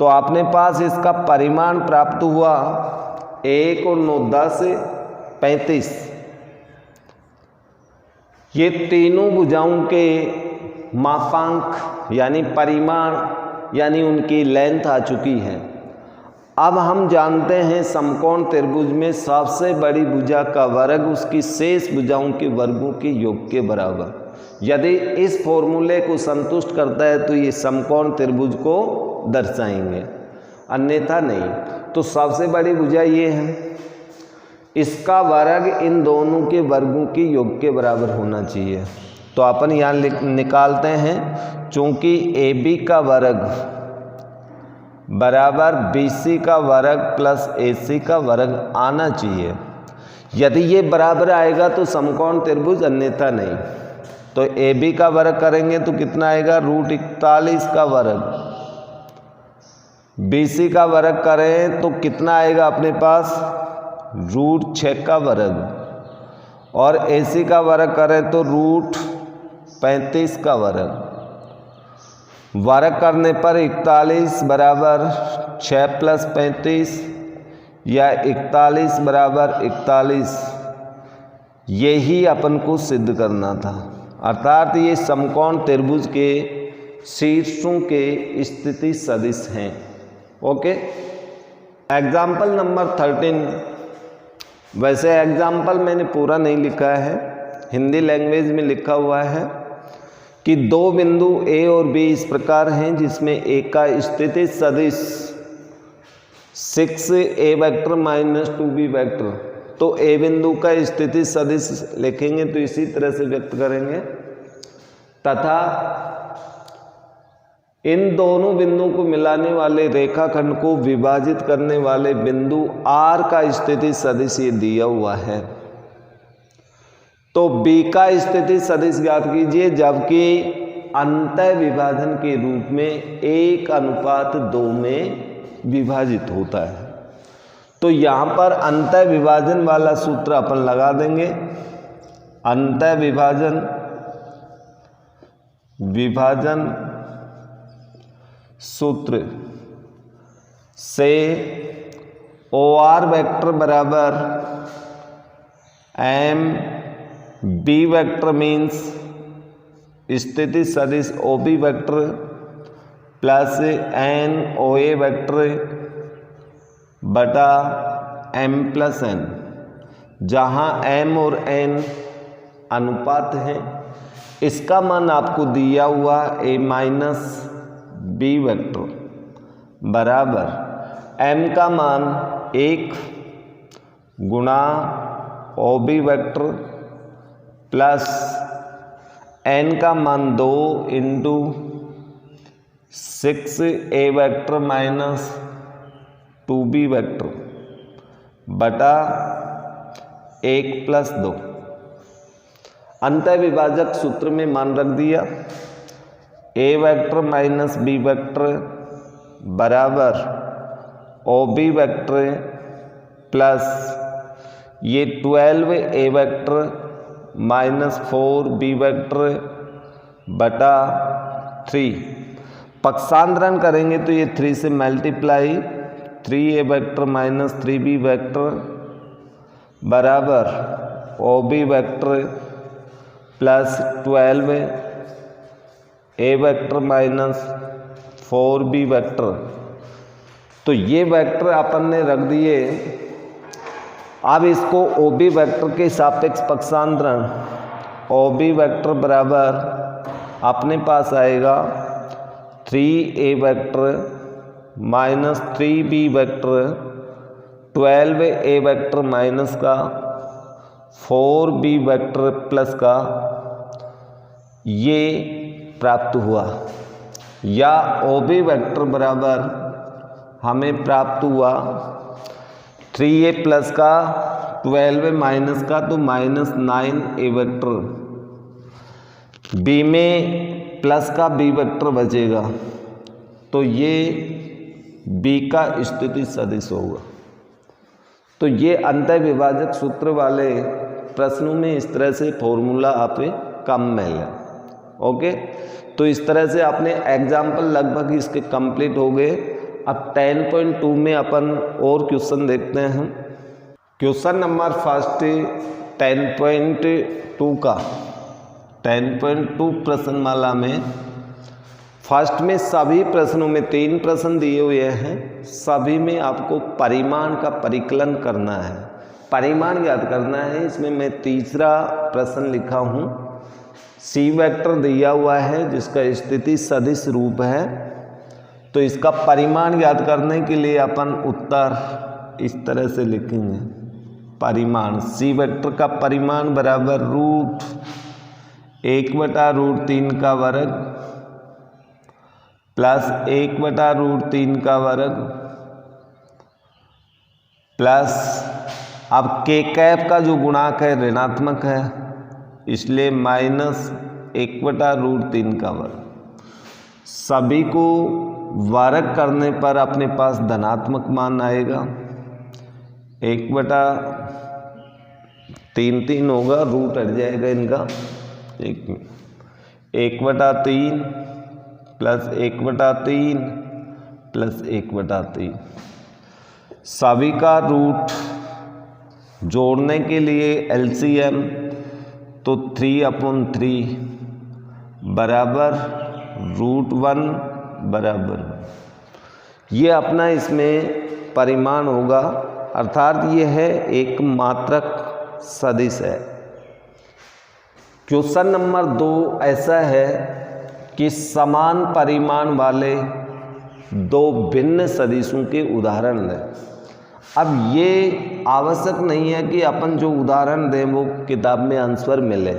तो अपने पास इसका परिमाण प्राप्त हुआ 1 और 9 10 35। ये तीनों भुजाओं के मापांक यानी परिमाण यानी उनकी लेंथ आ चुकी है। अब हम जानते हैं समकोण त्रिभुज में सबसे बड़ी भुजा का वर्ग उसकी शेष भुजाओं के वर्गों के योग के बराबर। यदि इस फॉर्मूले को संतुष्ट करता है तो ये समकोण त्रिभुज को दर्शाएंगे, अन्यथा नहीं। तो सबसे बड़ी भुजा ये है, इसका वर्ग इन दोनों के वर्गों के योग के बराबर होना चाहिए। तो अपन यहाँ निकालते हैं, चूंकि AB का वर्ग बराबर BC का वर्ग प्लस AC का वर्ग आना चाहिए। यदि ये बराबर आएगा तो समकोण त्रिभुज, अन्यथा नहीं। तो AB का वर्ग करेंगे तो कितना आएगा, √41 का वर्ग। BC का वर्ग करें तो कितना आएगा अपने पास, √6 का वर्ग, और AC का वर्ग करें तो √35 का वर्ग। वर्ग करने पर 41 बराबर 6 + 35 या 41 बराबर 41, यही अपन को सिद्ध करना था। अर्थात ये समकोण त्रिभुज के शीर्षों के स्थिति सदिश हैं। Okay, example number 13। वैसे एग्जाम्पल मैंने पूरा नहीं लिखा है, हिंदी लैंग्वेज में लिखा हुआ है कि दो बिंदु A और B इस प्रकार हैं जिसमें A का स्थिति सदिश 6a vector minus 2b vector, तो A बिंदु का स्थिति सदिश लिखेंगे तो इसी तरह से व्यक्त करेंगे, तथा इन दोनों बिंदुओं को मिलाने वाले रेखाखंड को विभाजित करने वाले बिंदु R का स्थिति सदिश ये दिया हुआ है। तो B का स्थिति सदिश ज्ञात कीजिए, जबकि अंतः विभाजन के रूप में 1:2 में विभाजित होता है। तो यहाँ पर अंतः विभाजन वाला सूत्र अपन लगा देंगे। अंतः विभाजन सूत्र से OR वेक्टर बराबर MB वेक्टर मीन्स स्थिति सदिश OB vector plus NOA vector बटा M+N, जहाँ M और N अनुपात है। इसका मान आपको दिया हुआ A-B वेक्टर बराबर M का मान 1 गुणा OB वेक्टर प्लस N का मान 2 into 6a vector minus 2b vector बटा 1+2। अंतः विभाजक सूत्र में मान रख दिया, A vector minus B vector बराबर OB वेक्टर प्लस ये 12a vector minus 4b vector बटा 3। पक्षांतरण करेंगे तो ये 3 से multiply 3a vector minus 3b vector बराबर OB vector plus 12a vector minus 4b vector. तो ये वेक्टर अपन ने रख दिए। अब इसको OB वेक्टर के सापेक्ष पक्षांतरण, OB वेक्टर बराबर अपने पास आएगा 3A vector minus 3B vector 12A vector minus का 4B वेक्टर प्लस का, ये प्राप्त हुआ। या OB वेक्टर बराबर हमें प्राप्त हुआ 3A प्लस का 12A माइनस का, तो माइनस 9A वेक्टर, B में प्लस का B वेक्टर बचेगा, तो ये B का स्थिति सदिश होगा। तो ये अंतः विभाजक सूत्र वाले प्रश्नों में इस तरह से फॉर्मूला आप कम में लें। ओके, तो इस तरह से अपने एग्जाम्पल लगभग इसके कंप्लीट हो गए। अब 10.2 में अपन और क्वेश्चन देखते हैं। क्वेश्चन नंबर फर्स्ट 10.2 का 10.2 प्रश्नमाला में फर्स्ट में सभी प्रश्नों में 3 प्रश्न दिए हुए हैं। सभी में आपको परिमाण का परिकलन करना है, परिमाण याद करना है। इसमें मैं तीसरा प्रश्न लिखा हूँ। C वेक्टर दिया हुआ है जिसका स्थिति सदिश रूप है, तो इसका परिमाण याद करने के लिए अपन उत्तर इस तरह से लिखेंगे। परिमाण C वेक्टर का परिमाण बराबर √1/√3 का वर्ग प्लस 1/√3 का वर्ग प्लस, अब k कैप का जो गुणांक है ऋणात्मक है, इसलिए माइनस 1/√3 का वर्ग। सभी को वर्ग करने पर अपने पास धनात्मक मान आएगा। 1/3 होगा, रूट हट जाएगा इनका। 1/3 प्लस 1/3 प्लस 1/3। सभी का रूट जोड़ने के लिए LCM, तो 3/3 बराबर √1 बराबर, ये अपना इसमें परिमाण होगा, अर्थात ये है एक मात्रक सदिश है। क्वेश्चन नंबर 2 ऐसा है कि समान परिमाण वाले 2 भिन्न सदिशों के उदाहरण दें। अब ये आवश्यक नहीं है कि अपन जो उदाहरण दें वो किताब में आंसर मिले,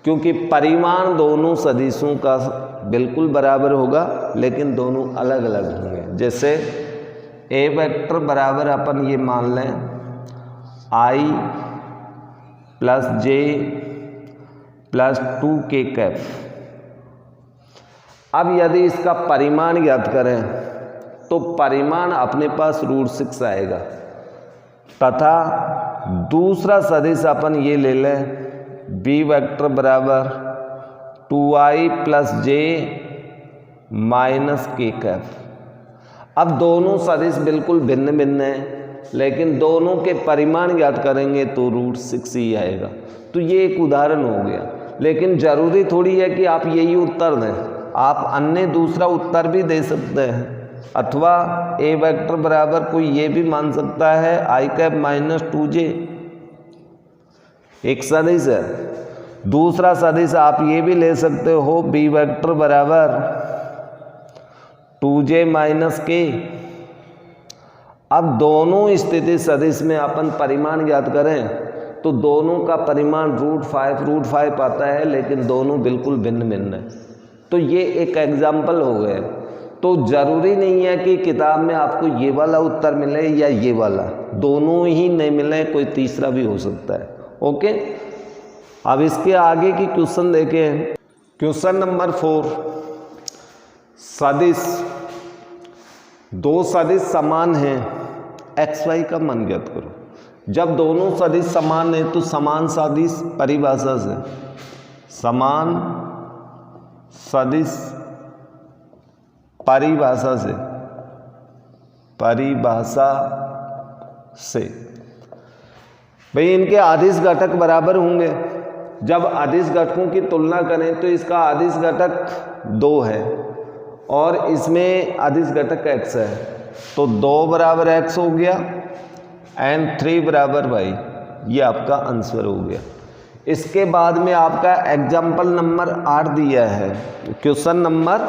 क्योंकि परिमाण दोनों सदिशों का बिल्कुल बराबर होगा, लेकिन दोनों अलग अलग होंगे। जैसे A वेक्टर बराबर अपन ये मान लें I plus J plus 2K cap. अब यदि इसका परिमाण ज्ञात करें तो परिमाण अपने पास √6 आएगा, तथा दूसरा सदिश अपन ये ले लें B वेक्टर बराबर 2I plus J minus K cap. अब दोनों सदिश बिल्कुल भिन्न भिन्न हैं, लेकिन दोनों के परिमाण ज्ञात करेंगे तो √6 ही आएगा। तो ये एक उदाहरण हो गया, लेकिन जरूरी थोड़ी है कि आप यही उत्तर दें, आप अन्य दूसरा उत्तर भी दे सकते हैं। अथवा A वेक्टर बराबर कोई ये भी मान सकता है I कैप माइनस 2J, एक सदिश है। दूसरा सदिश आप ये भी ले सकते हो B वेक्टर बराबर 2J माइनस K। अब दोनों स्थिति सदिश में अपन परिमाण ज्ञात करें तो दोनों का परिमाण √5 आता है, लेकिन दोनों बिल्कुल भिन्न भिन्न है। तो ये एक एग्जाम्पल हो गए। तो जरूरी नहीं है कि किताब में आपको ये वाला उत्तर मिले या ये वाला, दोनों ही नहीं मिले, कोई तीसरा भी हो सकता है। ओके, अब इसके आगे की क्वेश्चन देखें। क्वेश्चन नंबर 4, सदिश 2 सदिश समान हैं, XY का मान ज्ञात करो। जब दोनों सदिश समान है तो समान सदिश परिभाषा से, समान सदिश परिभाषा से भाई इनके अदिश घटक बराबर होंगे। जब अदिश घटकों की तुलना करें तो इसका अदिश घटक 2 है और इसमें अदिश घटक x है, तो 2 बराबर x हो गया एंड 3 बराबर y, ये आपका आंसर हो गया। इसके बाद में आपका एग्जाम्पल नंबर 8 दिया है, क्वेश्चन नंबर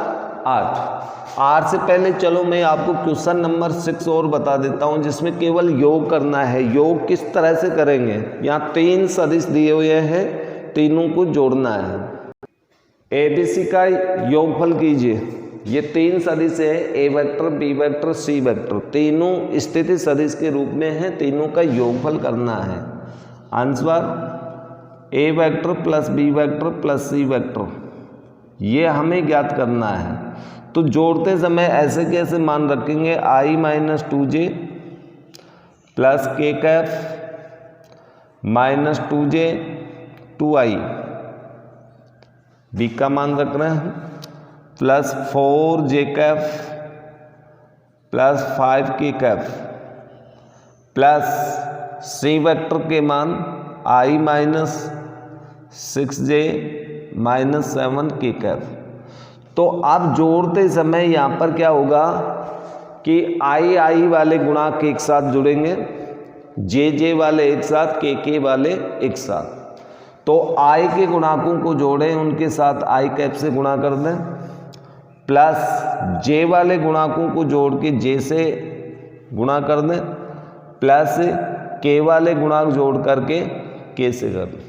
8 से पहले चलो मैं आपको क्वेश्चन नंबर 6 और बता देता हूं, जिसमें केवल योग करना है। योग किस तरह से करेंगे, यहाँ 3 सदिश दिए हुए हैं, तीनों को जोड़ना है। ABC का योगफल कीजिए। ये 3 सदिश है, ए vector, B vector, C vector, तीनों स्थिति सदिश के रूप में है, तीनों का योगफल करना है। Answer A vector plus B vector plus C vector, ये हमें ज्ञात करना है। तो जोड़ते समय ऐसे कैसे मान रखेंगे, i minus 2j plus K cap minus 2j 2i, B का मान रख रहे हैं, plus 4j cap plus 5k cap plus C vector के मान i minus 6j minus 7k Kaif. तो अब जोड़ते समय यहाँ पर क्या होगा कि i वाले गुणांक एक साथ जुड़ेंगे, j वाले एक साथ, k वाले एक साथ। तो i के गुणांकों को जोड़ें, उनके साथ i कैप से गुणा कर दें, प्लस j वाले गुणांकों को जोड़ के j से गुणा कर दें, प्लस k वाले गुणांक जोड़ करके k से कर दें।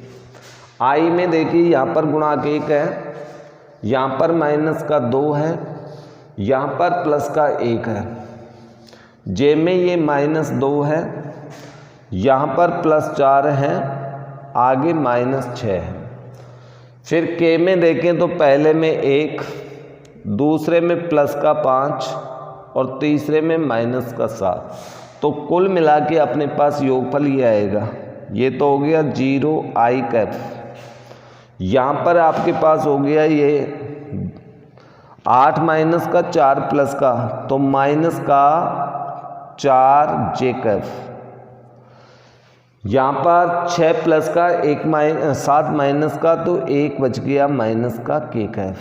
i में देखिए यहाँ पर गुणांक 1 है, यहाँ पर माइनस का 2 है, यहाँ पर प्लस का 1 है। j में ये माइनस 2 है, यहाँ पर प्लस 4 है, आगे माइनस 6 है। फिर k में देखें तो पहले में 1, दूसरे में प्लस का 5 और तीसरे में माइनस का 7। तो कुल मिला के अपने पास योगफल ये आएगा। ये तो हो गया 0i कैप। यहाँ पर आपके पास हो गया ये 8 माइनस का 4 प्लस का, तो माइनस का 4j कैप। यहाँ पर 6 प्लस का 7 माइनस का, तो 1 बच गया माइनस का k कैप।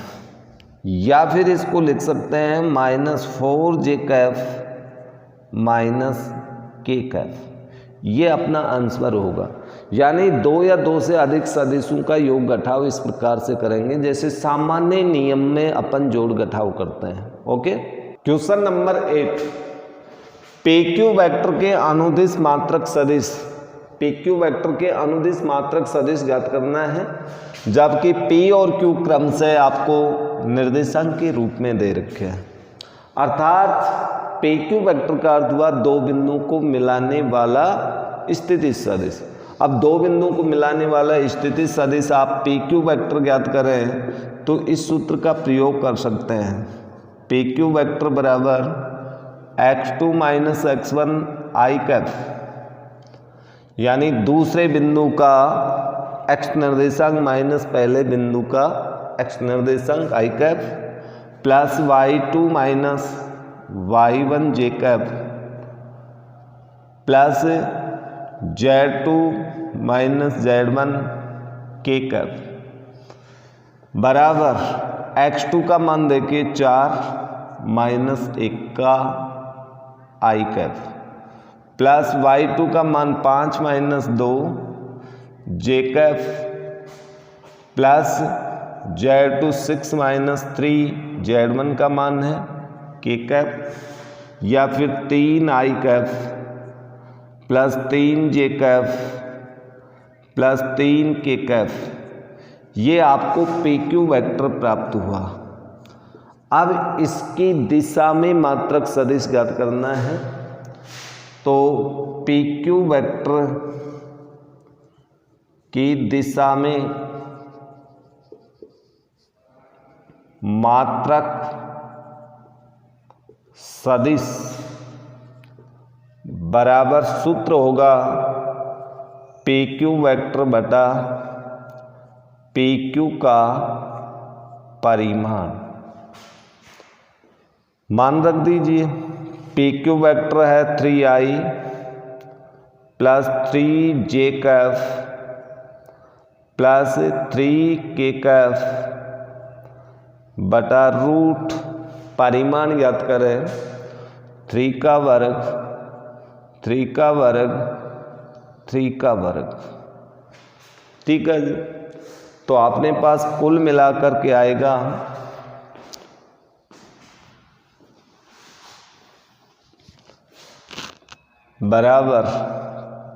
या फिर इसको लिख सकते हैं minus 4j cap minus k cap. ये अपना आंसर होगा। यानी 2 या 2 से अधिक सदिशों का योग घटाव इस प्रकार से करेंगे जैसे सामान्य नियम में अपन जोड़ घटाव करते हैं। Okay, question number 8, PQ vector के अनुदिश मात्रक सदिश, PQ वेक्टर के अनुदिश मात्रक सदिश ज्ञात करना है, जबकि P और Q क्रम से आपको निर्देशांक के रूप में दे रखे हैं। अर्थात PQ वेक्टर का अर्थ हुआ 2 बिंदुओं को मिलाने वाला स्थिति सदिश। अब 2 बिंदुओं को मिलाने वाला स्थिति सदिश आप PQ वेक्टर ज्ञात करें तो इस सूत्र का प्रयोग कर सकते हैं। PQ वेक्टर बराबर x2 minus x1 i cap, यानी दूसरे बिंदु का x निर्देशांक माइनस पहले बिंदु का x निर्देशांक i cap, plus y2 minus y1 j cap, plus z2 minus z1 k cap, बराबर x2 का मान देखिए 4 माइनस 1 का i कैप, प्लस y2 का मान 5 minus 2 j cap, plus z2 6 minus 3 z1 का मान है k कैप, या फिर 3i cap plus 3j cap plus 3k cap. ये आपको PQ वेक्टर प्राप्त हुआ। अब इसकी दिशा में मात्रक सदिश ज्ञात करना है, तो PQ वेक्टर की दिशा में मात्रक सदिश बराबर सूत्र होगा PQ वेक्टर बटा PQ का परिमाण। मान रख दीजिए PQ वेक्टर है 3i plus 3j Kaif plus 3k Kaif बटा रूट परिमाण ज्ञात करें 3 का वर्ग 3 का वर्ग 3 का वर्ग। ठीक है जी। तो आपने पास कुल मिलाकर के आएगा बराबर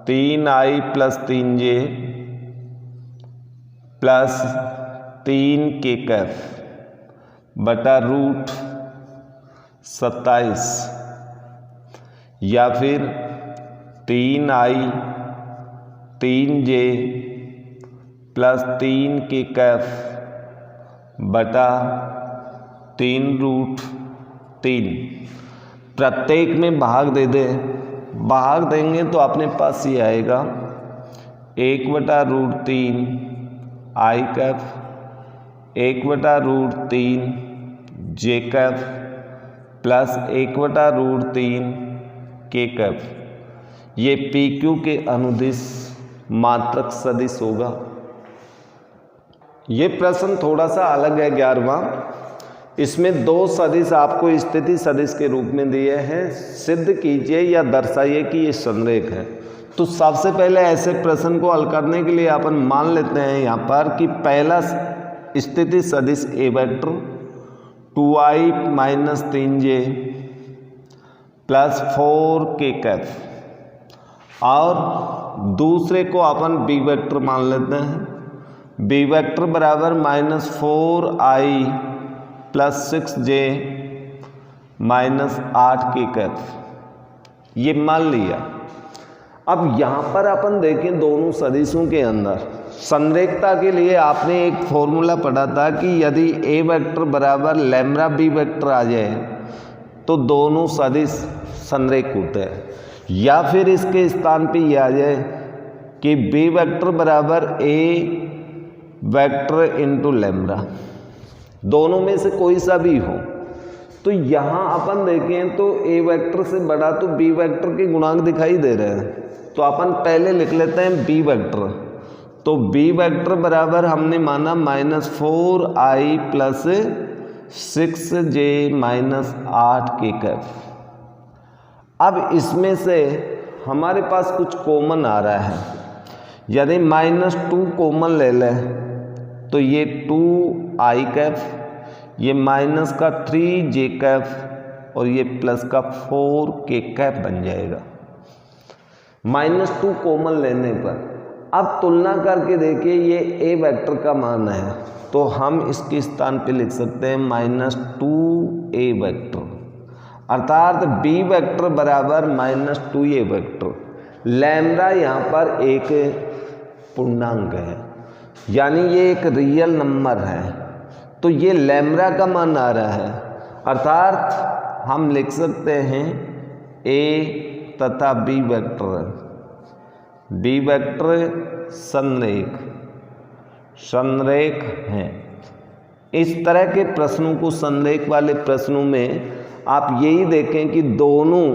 3i plus 3j plus 3k Kaif बटा रूट 27 या फिर 3i 3j plus 3k Kaif बटा 3 रूट 3। प्रत्येक में भाग दे दें, भाग देंगे तो अपने पास ये आएगा 1 बटा रूट 3 आई कैफ 1 बटा रूट 3 जे कैफ प्लस 1 बटा रूट 3 के कैफ। ये पी क्यू के अनुदिश मात्रक सदिश होगा। ये प्रश्न थोड़ा सा अलग है 11वां। इसमें दो सदिश आपको स्थिति सदिश के रूप में दिए हैं। सिद्ध कीजिए या दर्शाइए कि ये संरेख है। तो सबसे पहले ऐसे प्रश्न को हल करने के लिए अपन मान लेते हैं यहाँ पर कि पहला स्थिति सदिश A vector 2i minus 3j plus 4k cap और दूसरे को अपन बी वेक्टर मान लेते हैं। बी वेक्टर बराबर minus 4i plus 6j minus 8k cap. ये मान लिया। अब यहाँ पर अपन देखें दोनों सदिशों के अंदर संरेखता के लिए आपने एक फॉर्मूला पढ़ा था कि यदि ए वेक्टर बराबर लैम्ब्डा बी वेक्टर आ जाए तो दोनों सदिश संरेख होते हैं, या फिर इसके स्थान पे ये आ जाए कि बी वेक्टर बराबर ए वेक्टर इंटू लैम्ब्डा, दोनों में से कोई सा भी हो। तो यहाँ अपन देखें तो ए वेक्टर से बड़ा तो बी वेक्टर के गुणांक दिखाई दे रहे हैं, तो अपन पहले लिख लेते हैं बी वेक्टर। तो बी वेक्टर बराबर हमने माना minus 4i plus 6j minus 8k Kaif. अब इसमें से हमारे पास कुछ कॉमन आ रहा है। यदि माइनस 2 कॉमन ले लें तो ये 2i कैफ, ये माइनस का 3j कैफ और ये प्लस का 4k कैफ बन जाएगा माइनस 2 कॉमन लेने पर। अब तुलना करके देखिए ये ए वेक्टर का मान है तो हम इसके स्थान पे लिख सकते हैं माइनस 2a वेक्टर, अर्थात बी वेक्टर बराबर माइनस 2a वेक्टर। लैम्ब्डा यहाँ पर एक पूर्णांक है, यानी ये एक रियल नंबर है, तो ये लैम्ब्डा का मान आ रहा है, अर्थात हम लिख सकते हैं ए तथा बी वेक्टर। बी वेक्टर संरेख हैं। इस तरह के प्रश्नों को, संरेख वाले प्रश्नों में आप यही देखें कि दोनों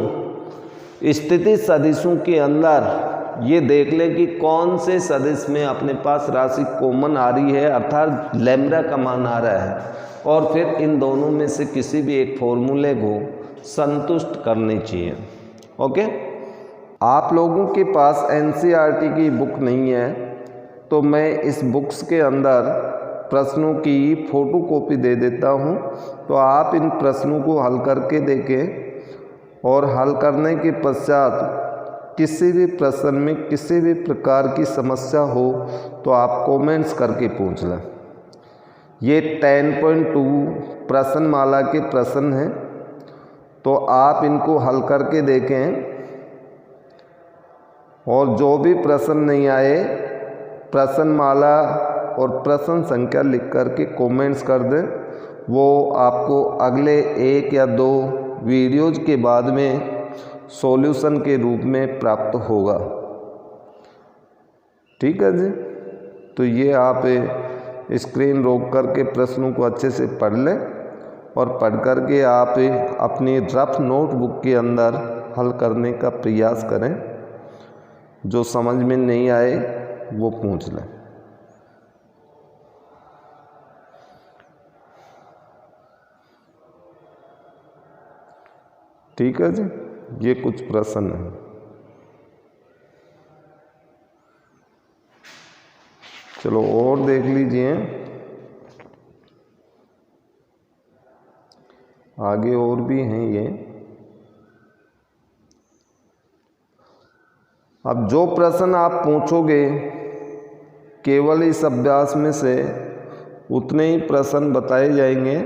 स्थिति सदिशों के अंदर ये देख लें कि कौन से सदिश में अपने पास राशि कॉमन आ रही है, अर्थात लैम्ब्डा का मान आ रहा है, और फिर इन दोनों में से किसी भी एक फॉर्मूले को संतुष्ट करनी चाहिए। ओके, आप लोगों के पास एनसीईआरटी की बुक नहीं है तो मैं इस बुक्स के अंदर प्रश्नों की फ़ोटोकॉपी दे देता हूं, तो आप इन प्रश्नों को हल करके देखें और हल करने के पश्चात किसी भी प्रश्न में किसी भी प्रकार की समस्या हो तो आप कमेंट्स करके पूछ लें। ये 10.2 प्रश्नमाला के प्रश्न हैं, तो आप इनको हल करके देखें और जो भी प्रश्न नहीं आए प्रश्नमाला और प्रश्न संख्या लिख करके कमेंट्स कर दें, वो आपको अगले 1 या 2 वीडियोज के बाद में सॉल्यूशन के रूप में प्राप्त होगा। ठीक है जी, तो ये आप स्क्रीन रोक करके प्रश्नों को अच्छे से पढ़ लें और पढ़ करके आप अपनी रफ नोटबुक के अंदर हल करने का प्रयास करें। जो समझ में नहीं आए वो पूछ लें। ठीक है जी, ये कुछ प्रश्न है। चलो और देख लीजिए, आगे और भी हैं ये। अब जो प्रश्न आप पूछोगे केवल इस अभ्यास में से उतने ही प्रश्न बताए जाएंगे,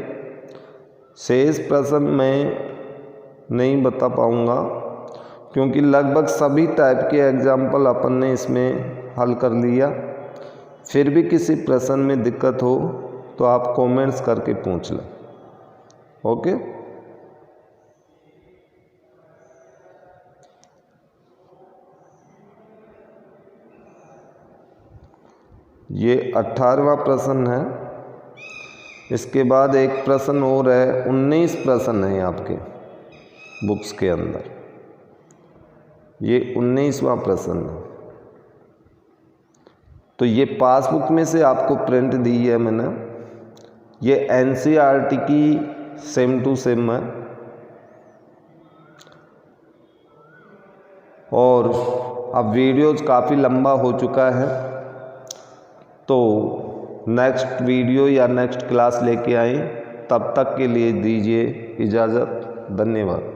शेष प्रश्न मैं नहीं बता पाऊंगा, क्योंकि लगभग सभी टाइप के एग्जाम्पल अपन ने इसमें हल कर लिया। फिर भी किसी प्रश्न में दिक्कत हो तो आप कमेंट्स करके पूछ लें। ओके, ये 18वां प्रश्न है। इसके बाद एक प्रश्न और है, 19 प्रश्न है आपके बुक्स के अंदर, ये 19वां प्रश्न है। तो ये पासबुक में से आपको प्रिंट दी है मैंने, ये एनसीईआरटी की सेम टू सेम है। और अब वीडियोज काफ़ी लंबा हो चुका है, तो नेक्स्ट वीडियो या नेक्स्ट क्लास लेके आए, तब तक के लिए दीजिए इजाज़त। धन्यवाद।